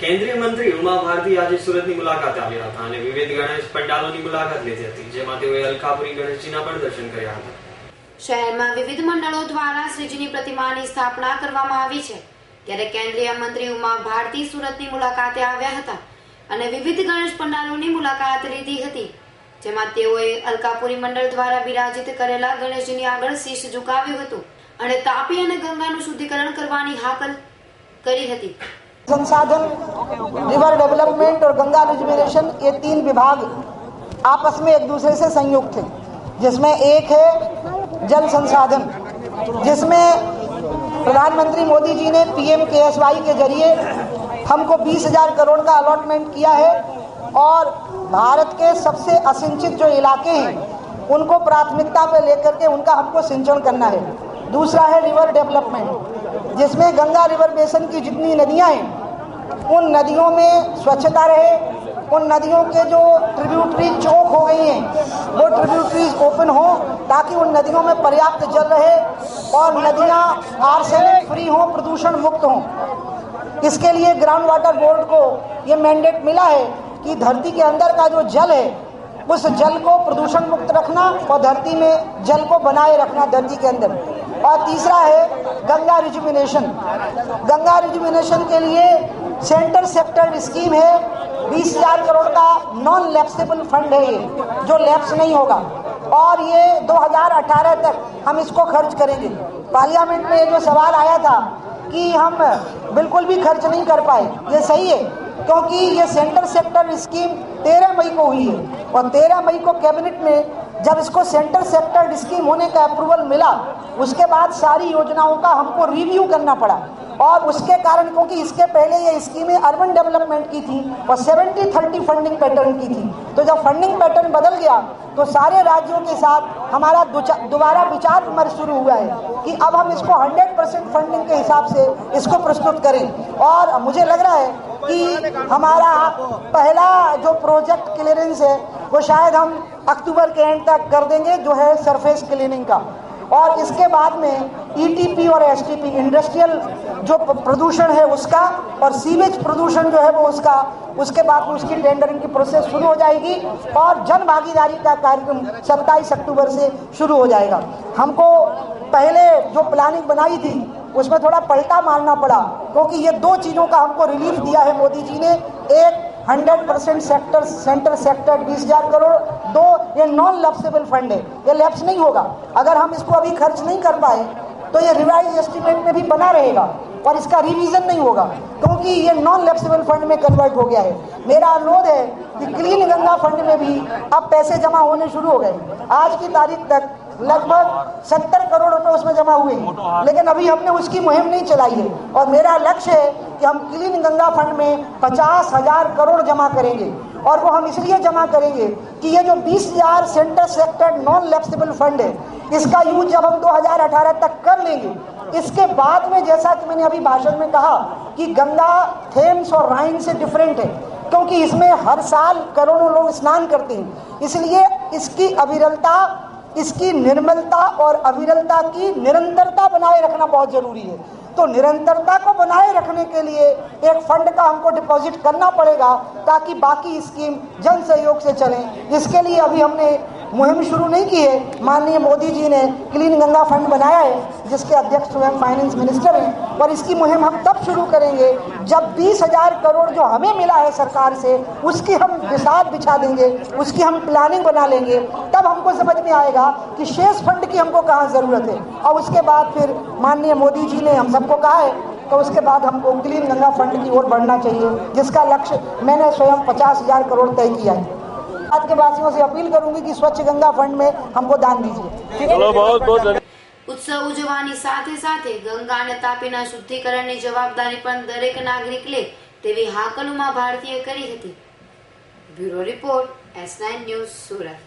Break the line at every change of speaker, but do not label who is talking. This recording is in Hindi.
કેન્દ્રીય મંત્રી ઉમા ભારતી આજે સુરતની મુલાકાતે આવ્યા હતા અને વિવિધ ગણેશ પંડાલોની મુલાકાત લીધી હતી, જેમાં તેઓએ અલકાપુરી ગણેશજીના પણ દર્શન કર્યા હતા।
શહેરમાં વિવિધ મંડળો દ્વારા શ્રીજીની પ્રતિમાની સ્થાપના કરવામાં આવી છે, ત્યારે કેન્દ્રીય મંત્રી ઉમા ભારતી સુરતની મુલાકાતે આવ્યા હતા અને વિવિધ ગણેશ પંડાલોની મુલાકાત લીધી હતી, જેમાં તેઓએ અલકાપુરી મંડળ દ્વારા વિરાજિત કરેલા ગણેશજીની આગળ શીશ ઝુકાવ્યું હતું અને તાપી અને ગંગાનું શુદ્ધિકરણ કરવાની હાકલ કરી હતી।
संसाधन, रिवर डेवलपमेंट और गंगा रिजुविनेशन, ये तीन विभाग आपस में एक दूसरे से संयुक्त हैं, जिसमें एक है जल संसाधन, जिसमें प्रधानमंत्री मोदी जी ने PMKSY के जरिए हमको 20,000 करोड़ का अलॉटमेंट किया है और भारत के सबसे असिंचित जो इलाके हैं उनको प्राथमिकता पे लेकर के उनका हमको सिंचन करना है। दूसरा है रिवर डेवलपमेंट, जिसमें गंगा रिवर बेसन की जितनी नदियां हैं उन नदियों में स्वच्छता रहे, उन नदियों के जो ट्रिब्यूटरीज चौक हो गई हैं वो ट्रिब्यूटरीज ओपन हो ताकि उन नदियों में पर्याप्त जल रहे और नदियां आर्सेनिक फ्री हों, प्रदूषण मुक्त हों। इसके लिए ग्राउंड वाटर बोर्ड को ये मैंडेट मिला है कि धरती के अंदर का जो जल है उस जल को प्रदूषण मुक्त रखना और धरती में जल को बनाए रखना धरती के अंदर। और तीसरा है गंगा रिजुविनेशन। गंगा रिजुविनेशन के लिए सेंटर सेक्टर स्कीम है, 20,000 करोड़ का नॉन लैप्सेबल फंड है ये, जो लैप्स नहीं होगा और ये 2018 तक हम इसको खर्च करेंगे। पार्लियामेंट में ये जो सवाल आया था कि हम बिल्कुल भी खर्च नहीं कर पाए, ये सही है, क्योंकि ये सेंटर सेक्टर स्कीम 13 मई को हुई है और 13 मई को कैबिनेट में जब इसको सेंटर सेक्टर स्कीम होने का अप्रूवल मिला उसके बाद सारी योजनाओं का हमको रिव्यू करना पड़ा और उसके कारण, क्योंकि इसके पहले ये स्कीमें अर्बन डेवलपमेंट की थी और 70-30 फंडिंग पैटर्न की थी, तो जब फंडिंग पैटर्न बदल गया तो सारे राज्यों के साथ हमारा दोबारा विचार विमर्श शुरू हुआ है कि अब हम इसको 100% फंडिंग के हिसाब से इसको प्रस्तुत करें। और मुझे लग रहा है कि हमारा पहला जो प्रोजेक्ट क्लियरेंस है वो शायद हम अक्टूबर के एंड तक कर देंगे, जो है सरफेस क्लीनिंग का। और इसके बाद में ETP और STP, इंडस्ट्रियल जो प्रदूषण है उसका और सीवेज प्रदूषण जो है वो उसका, उसके बाद में उसकी टेंडरिंग की प्रोसेस शुरू हो जाएगी और जन भागीदारी का कार्यक्रम 27 अक्टूबर से शुरू हो जाएगा। हमको पहले जो प्लानिंग बनाई थी उसमें थोड़ा पलटा मारना पड़ा, क्योंकि ये दो चीज़ों का हमको रिलीफ दिया है मोदी जी ने। एक 100% सेंटर सेक्टर 20,000 करोड़, दो ये नॉन लैप्सेबल फंड है, ये लैप्स नहीं होगा। अगर हम इसको अभी खर्च नहीं कर पाए तो ये रिवाइज एस्टीमेट में भी बना रहेगा और इसका रिवीजन नहीं होगा, क्योंकि ये नॉन लैप्सेबल फंड में कन्वर्ट हो गया है। मेरा अनुरोध है कि क्लीन गंगा फंड में भी अब पैसे जमा होने शुरू हो गए। आज की तारीख तक लगभग 70 करोड़ रुपए उसमें जमा हुए, लेकिन अभी हमने उसकी मुहिम नहीं चलाई है और मेरा लक्ष्य है कि हम क्लीन गंगा फंड में 50,000 करोड़ जमा करेंगे। और वो हम इसलिए जमा करेंगे कि ये जो 20,000 centre sector non lapsable fund है इसका यूज जब हम 2018 तक कर लेंगे, इसके बाद में जैसा कि मैंने अभी भाषण में कहा कि गंगा थेम्स और राइन से डिफरेंट है, क्योंकि इसमें हर साल करोड़ों लोग स्नान करते हैं, इसलिए इसकी अविरलता, इसकी निर्मलता और अविरलता की निरंतरता बनाए रखना बहुत जरूरी है। तो निरंतरता को बनाए रखने के लिए एक फंड का हमको डिपॉजिट करना पड़ेगा ताकि बाकी स्कीम जन सहयोग से चलें। इसके लिए अभी हमने मुहिम शुरू नहीं की है, माननीय मोदी जी ने क्लीन गंगा फंड बनाया है जिसके अध्यक्ष स्वयं फाइनेंस मिनिस्टर हैं, और इसकी मुहिम हम तब शुरू करेंगे जब 20,000 करोड़ जो हमें मिला है सरकार से उसकी हम बिसात बिछा देंगे, उसकी हम प्लानिंग बना लेंगे, तब हमको समझ में आएगा कि शेष फंड की हमको कहाँ ज़रूरत है। और उसके बाद फिर माननीय मोदी जी ने हम सबको कहा है तो उसके बाद हमको क्लीन गंगा फंड की ओर बढ़ना चाहिए, जिसका लक्ष्य मैंने स्वयं 50,000 करोड़ तय किया है। आज के वासियों से अपील करूंगी कि स्वच्छ गंगा फंड में हमको दान दीजिए।
उत्सव उजवવાની સાથે સાથે ગંગા અને તાપીના શુદ્ધિકરણની જવાબદારી પણ દરેક નાગરિક લે તેવી હાકલ ઉમા ભારતીએ કરી હતી। Bureau report S9 news Surat.